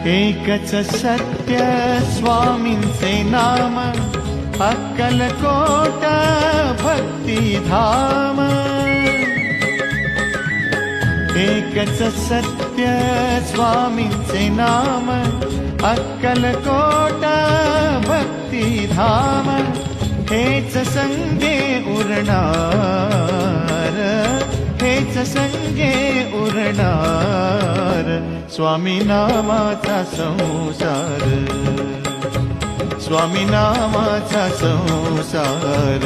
एकच सत्य स्वामींचे नाम, अक्कलकोट भक्तिधाम। एकच सत्य स्वामींचे नाम, अक्कलकोट भक्तिधाम। हेच संगे उरणार, हेच संगे उरणार, स्वामी नामाचा संसार, स्वामी नामाचा संसार।